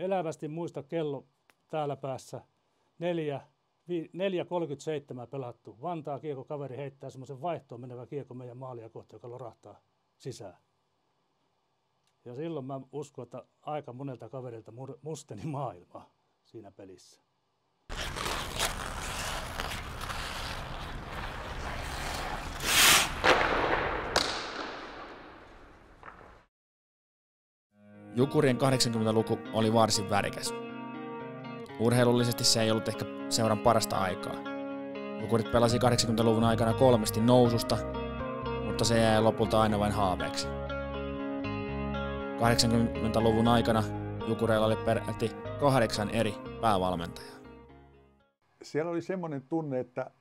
elävästi muista kello täällä päässä 4.37 pelattu. Vantaa kiekko kaveri heittää semmoisen vaihtoon menevä kiekko meidän maalia kohti, joka lorahtaa sisään. Ja silloin mä uskon, että aika monelta kaverilta musteni maailma siinä pelissä. Jukurien 80-luku oli varsin värikäs. Urheilullisesti se ei ollut ehkä seuran parasta aikaa. Jukurit pelasi 80-luvun aikana 3 noususta, mutta se jäi lopulta aina vain haaveeksi. 80-luvun aikana Jukureilla oli peräti 8 eri päävalmentajaa. Siellä oli semmoinen tunne, että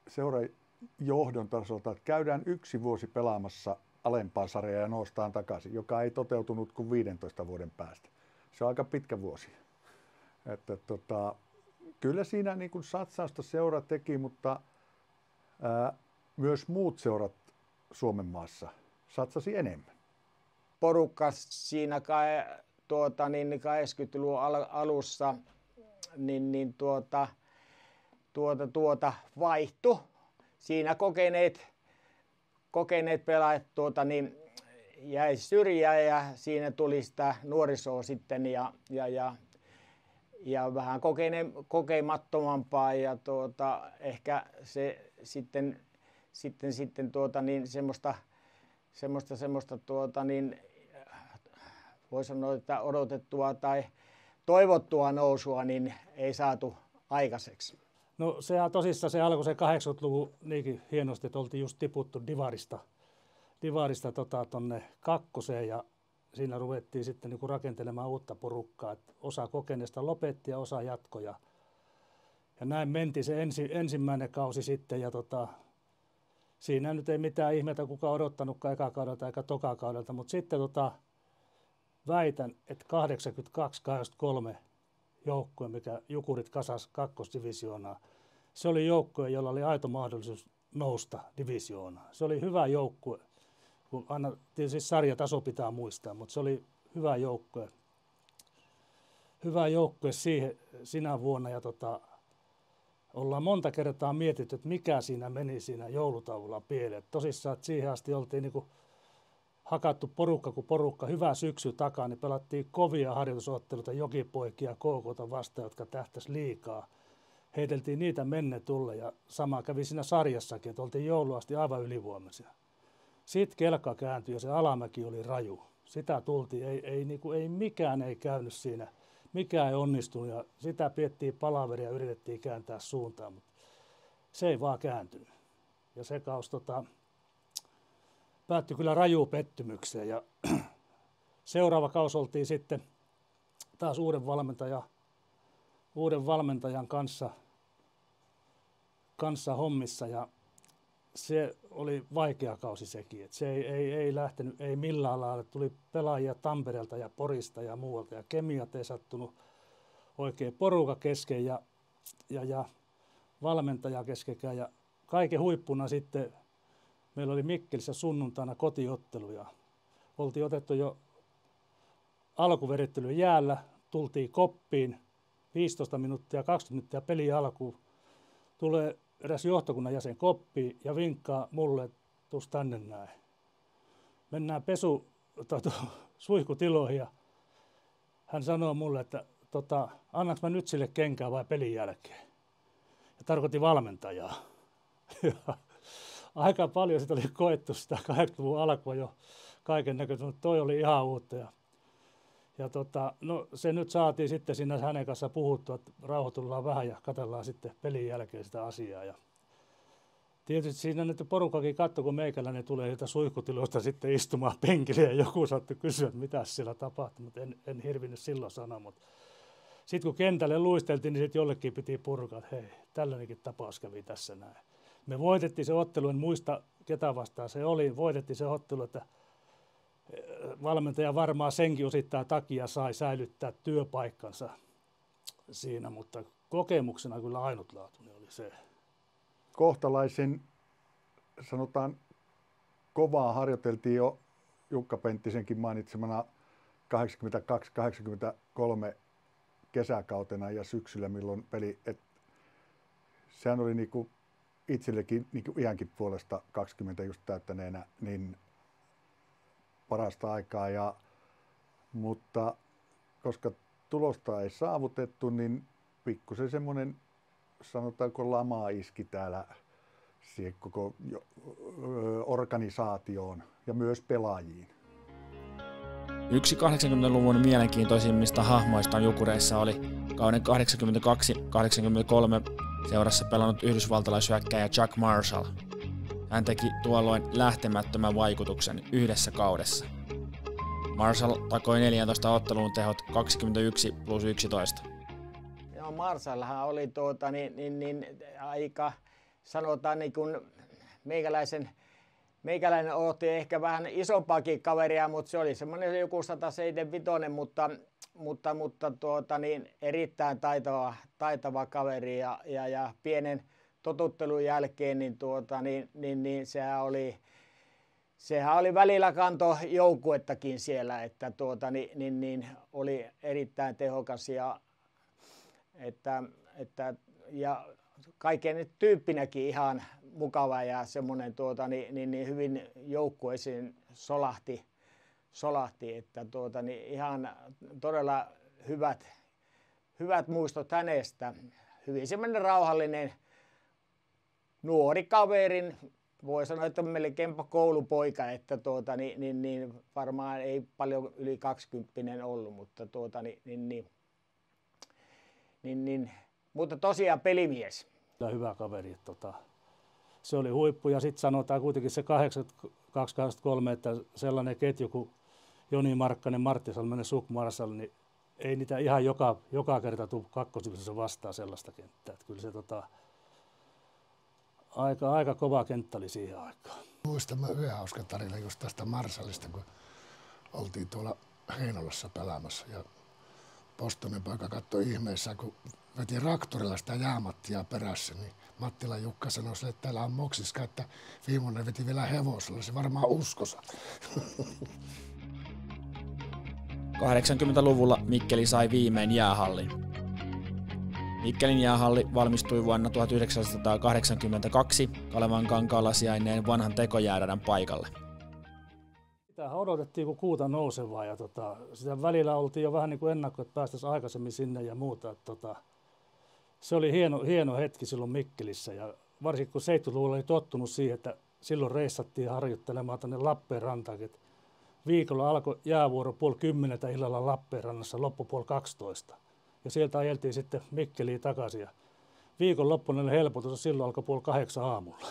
seuran johdon tasolta, että käydään 1 vuosi pelaamassa alempaa sarjaa ja noustaan takaisin, joka ei toteutunut kuin 15 vuoden päästä. Se on aika pitkä vuosi. Että kyllä siinä niin kuin satsausta seura teki, mutta myös muut seurat Suomen maassa satsasi enemmän. Porukka siinä 80-luvun alussa vaihtui. Siinä kokeneet pelaajat jäi syrjään ja siinä tuli sitä nuorisoa sitten ja vähän kokemattomampaa ja ehkä se sitten semmoista voi sanoa, että odotettua tai toivottua nousua niin ei saatu aikaiseksi. No sehän tosissaan se alkoi se 80-luvun niinkin hienosti, että oltiin just tiputtu divarista tonne 2. ja siinä ruvettiin sitten niinku rakentelemaan uutta porukkaa. Et osa kokeneesta lopetti ja osa jatkoi. Ja näin menti se ensimmäinen kausi sitten ja siinä nyt ei mitään ihmettä kukaan odottanutkaan eka kaudelta eikä toka kaudelta, mutta sitten väitän, että 82-83 joukkue, mikä Jukurit kasasi 2. divisioonaa, se oli joukkue, jolla oli aito mahdollisuus nousta divisioonaan. Se oli hyvä joukkue, kun aina tietysti sarjataso pitää muistaa, mutta se oli hyvä joukkue. Hyvä joukkue sinä vuonna ja ollaan monta kertaa mietitty, että mikä siinä meni siinä joulutaululla pieleen. Tosissaan, että siihen asti oltiin niinku hakattu porukka kuin porukka, hyvä syksy takaa, niin pelattiin kovia harjoitusotteluita Jokipoikia, KK:ta vastaan, jotka tähtäisi liikaa. Heiteltiin niitä tulle ja sama kävi siinä sarjassakin, että oltiin jouluasti aivan ylivoimaisia. Sitten kelkka kääntyi ja se alamäki oli raju. Sitä tultiin, ei mikään ei käynyt siinä, mikään ei onnistunut ja sitä piettiin palaveria ja yritettiin kääntää suuntaan, mutta se ei vaan kääntynyt. Ja se kaus päättyi kyllä rajuun pettymykseen ja seuraava kausi oltiin sitten taas uuden valmentajan kanssa hommissa ja se oli vaikea kausi sekin. Et se ei lähtenyt, ei millään lailla. Tuli pelaajia Tampereelta ja Porista ja muualta ja kemiat ei sattunut oikein poruka kesken ja valmentaja keskekään ja kaiken huippuna sitten meillä oli Mikkelissä sunnuntaina kotiottelu ja oltiin otettu jo alkuverittely jäällä, tultiin koppiin 15 minuuttia, 20 minuuttia peli alkuun. Tulee eräs johtokunnan jäsen koppiin ja vinkkaa mulle, että tuus tänne näin. Mennään suihkutiloihin ja hän sanoo mulle, että annaks mä nyt sille kenkää vai pelin jälkeen. Ja tarkoitti valmentajaa. Aika paljon sitä oli koettu sitä 80-luvun alkua jo kaiken näköistä, mutta toi oli ihan uutta. Ja no se nyt saatiin sitten siinä hänen kanssa puhuttua, että rauhoitellaan vähän ja katsellaan sitten pelin jälkeen sitä asiaa. Ja tietysti siinä nyt porukkakin katsoi, kun meikäläinen tulee sieltä suihkutiloista sitten istumaan penkille ja joku saattoi kysyä, että mitä siellä tapahtui, mutta en hirvinnyt silloin sanoa. Mutta sitten kun kentälle luisteltiin, niin sitten jollekin piti purkaa, että hei, tällainenkin tapaus kävi tässä näin. Me voitettiin se ottelu, en muista ketä vastaan se oli, voitettiin se ottelu, että valmentaja varmaan senkin osittain takia sai säilyttää työpaikkansa siinä, mutta kokemuksena kyllä ainutlaatuinen oli se. Kohtalaisen, sanotaan, kovaa harjoiteltiin jo Jukka Penttisenkin mainitsemana 82-83 kesäkautena ja syksyllä, milloin peli, sehän oli niinku itsellekin niinku iänkin puolesta 20 just täyttäneenä niin parasta aikaa, mutta koska tulosta ei saavutettu, niin pikkusen semmoinen, sanotaanko, lama iski täällä siihen koko organisaatioon ja myös pelaajiin. Yksi 80-luvun mielenkiintoisimmista hahmoista Jukureissa oli kauden 82-83 seurassa pelannut yhdysvaltalaishyökkääjä Chuck Marshall. Hän teki tuolloin lähtemättömän vaikutuksen yhdessä kaudessa. Marshall takoi 14 otteluun tehot 21+11. Joo, Marshallhan oli aika, sanotaan niin kuin meikäläinen odotti ehkä vähän isompaakin kaveria, mutta se oli semmoinen joku 175, mutta erittäin taitava kaveri ja pienen totuttelun jälkeen niin sehän oli välillä kanto joukkuettakin siellä, että oli erittäin tehokas ja kaiken tyyppinäkin ihan mukava ja semmoinen hyvin joukkueeseen solahti, että ihan todella hyvät muistot hänestä. Hyvin semmoinen rauhallinen nuori kaverin, voi sanoa, että melkeinpä koulupoika, että varmaan ei paljon yli 20 ollut, mutta mutta tosiaan pelimies. Hyvä kaveri. Se oli huippu ja sitten sanotaan kuitenkin se 82-83, että sellainen ketju kuin Joni Markkanen, Martti Salminen, Suk Marshall, niin ei niitä ihan joka kerta tule kakkosdivisiossa vastaan sellaista kenttää. Että kyllä se aika kova kenttä oli siihen aikaan. Muistan mä yhden hauskan tarinan just tästä Marshallista, kun oltiin tuolla Heinolassa pelaamassa ja Postonin poika katsoi ihmeessä, kun veti traktorilla sitä jäämattia perässä, niin Mattila Jukka sanoi sille, että täällä on moksiska, että viimeinen veti vielä hevosella, se varmaan uskosa. 80-luvulla Mikkeli sai viimein jäähallin. Mikkelin jäähalli valmistui vuonna 1982 Kalevankankaalla sijainneen vanhan tekojääradan paikalle. Sitähän odotettiin kuin kuuta nousevaa ja sitä välillä oltiin jo vähän niin kuin ennakko, että päästäisiin aikaisemmin sinne ja muuta. Se oli hieno hetki silloin Mikkelissä ja varsinkin kun 70-luvulla oli tottunut siihen, että silloin reissattiin harjoittelemaan tänne Lappeenrantaan. Viikolla alkoi jäävuoro 9:30 illalla Lappeenrannassa, loppu 11:30. Ja sieltä ajeltiin sitten Mikkeliin takaisin ja viikonloppuna helpotus silloin alkoi 7:30 aamulla.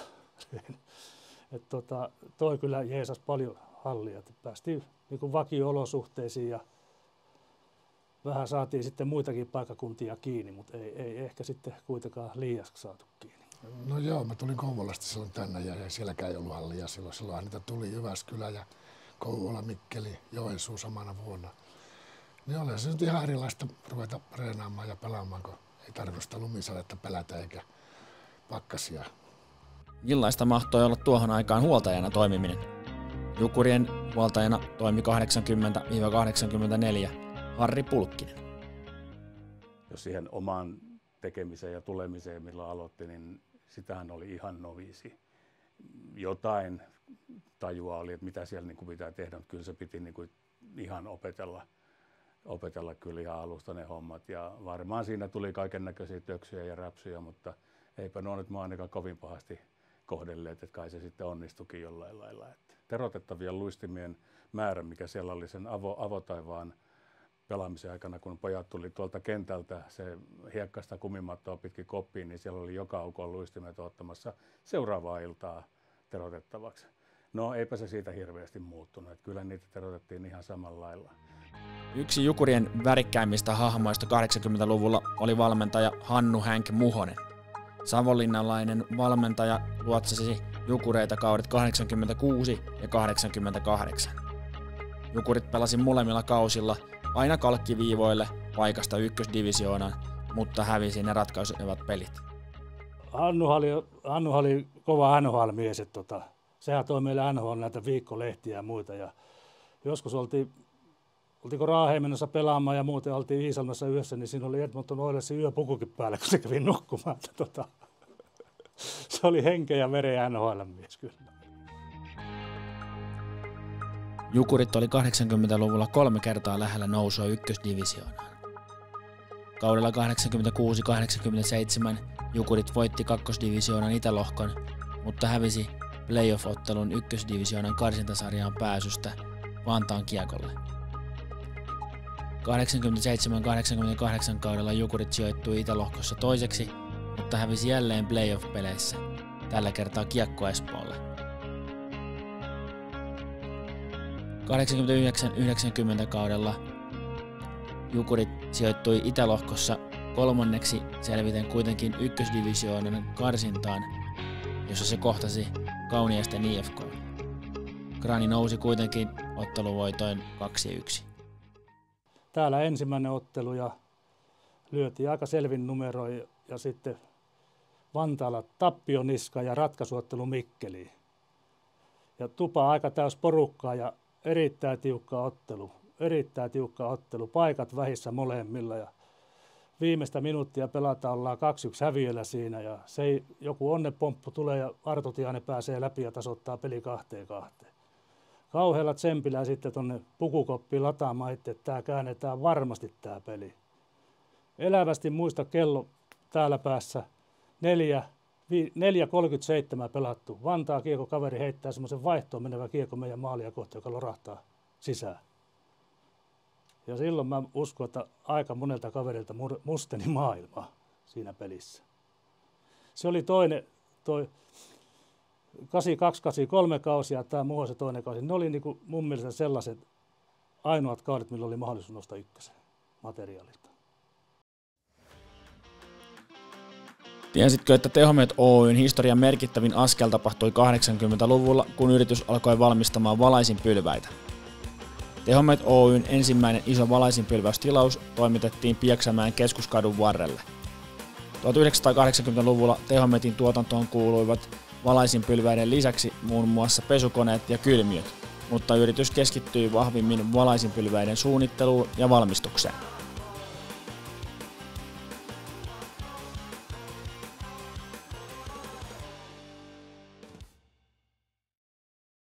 Toi kyllä jeesas paljon hallia, että päästiin niin vakio-olosuhteisiin ja vähän saatiin sitten muitakin paikkakuntia kiinni, mutta ei ehkä sitten kuitenkaan liiaksi saatu kiinni. No joo, mä tulin Kouvolasta silloin tänne ja sielläkään ei ollut hallia silloin. Silloinhan niitä tuli Jyväskylä ja Kouvola, Mikkeli, Joensuu samana vuonna. Niin oli se nyt ihan erilaista ruveta reenaamaan ja pelaamaan, kun ei tarvitse lumisadetta pelätä eikä pakkasia. Millaista mahtoi olla tuohon aikaan huoltajana toimiminen? Jukurien huoltajana toimi 80-84 Harri Pulkkinen. Jos siihen omaan tekemiseen ja tulemiseen, milloin aloitti, niin sitähän oli ihan noviisi. Jotain tajua oli, että mitä siellä niin kuin pitää tehdä, mutta kyllä se piti niin kuin ihan opetella kyllä ihan alusta ne hommat. Ja varmaan siinä tuli kaikennäköisiä töksyjä ja räpsyjä, mutta eipä nuo nyt mua ainakaan kovin pahasti kohdelleet, että kai se sitten onnistukin jollain lailla. Että terotettavien luistimien määrä, mikä siellä oli sen avotaivaan pelaamisen aikana, kun pojat tuli tuolta kentältä se hiekkaista kumimattoa pitkin koppiin, niin siellä oli joka ukon luistimet ottamassa seuraavaa iltaa terotettavaksi. No eipä se siitä hirveästi muuttunut, että kyllä niitä terotettiin ihan samalla lailla. Yksi Jukurien värikkäimmistä hahmoista 80-luvulla oli valmentaja Hannu Hänk Muhonen. Savonlinnalainen valmentaja luotsasi Jukureita kaudet 86 ja 88. Jukurit pelasi molemmilla kausilla aina kalkkiviivoille paikasta ykkösdivisioonaan, mutta hävisi ne ratkaisevat pelit. Hannu oli kova NHL-mies, sehän toi meille NHL näitä viikkolehtiä ja muita. Ja joskus oltiin oltiinko Raaheen menossa pelaamaan ja muuten oltiin Iisalmessa yössä, niin siinä oli Edmonton Oilersin yöpukukin päällä, kun se kävi nukkumaan. Se oli henkeä ja vereä NHL-mies kyllä. Jukurit oli 80-luvulla 3 kertaa lähellä nousua ykkösdivisioonaan. Kaudella 86-87 Jukurit voitti kakkosdivisioonan Itälohkon, mutta hävisi playoff-ottelun ykkösdivisioonan karsintasarjaan pääsystä Vantaan Kiekolle. 87-88 kaudella Jukurit sijoittui Itälohkossa toiseksi, mutta hävisi jälleen playoff-peleissä, tällä kertaa Kiekko Espoolle. 89-90 kaudella Jukurit sijoittui Itälohkossa kolmanneksi selviten kuitenkin ykkösdivisioonan karsintaan, jossa se kohtasi Kauniaisten IFK. Grani nousi kuitenkin otteluvoitoin 2-1. Täällä ensimmäinen ottelu ja lyötiin aika selvin numeroin ja sitten Vantaalla tappioniska ja ratkaisuottelu Mikkeliin. Ja tupa aika täys porukkaa ja erittäin tiukka ottelu, paikat vähissä molemmilla ja viimeistä minuuttia pelataan, ollaan 2-1 häviöllä siinä ja joku onnepomppu tulee ja Arto Tiainen pääsee läpi ja tasoittaa peli 2-2. Kauhealla tsempillä sitten tuonne pukukoppiin lataamaan itse, että tämä käännetään varmasti tämä peli. Elävästi muista kello täällä päässä 4.37 pelattu. Vantaa kiekokaveri heittää semmoisen vaihtoon menevä kiekko meidän maalia kohti, joka lorahtaa sisään. Ja silloin mä uskon, että aika monelta kaverilta musteni maailmaa siinä pelissä. Se oli toi 82-83 kausi ja tämä muu se toinen kausi. Ne oli niinku mun mielestä sellaiset ainoat kaudet, millä oli mahdollisuus nostaa ykkösen materiaalilta. Tiesitkö, että Tehomet Oyn historian merkittävin askel tapahtui 80-luvulla, kun yritys alkoi valmistamaan valaisinpylväitä? Tehomet Oyn ensimmäinen iso valaisinpylväystilaus toimitettiin Pieksämäen Keskuskadun varrelle. 1980-luvulla Tehometin tuotantoon kuuluivat valaisinpylväiden lisäksi muun muassa pesukoneet ja kylmiöt, mutta yritys keskittyi vahvimmin valaisinpylväiden suunnitteluun ja valmistukseen.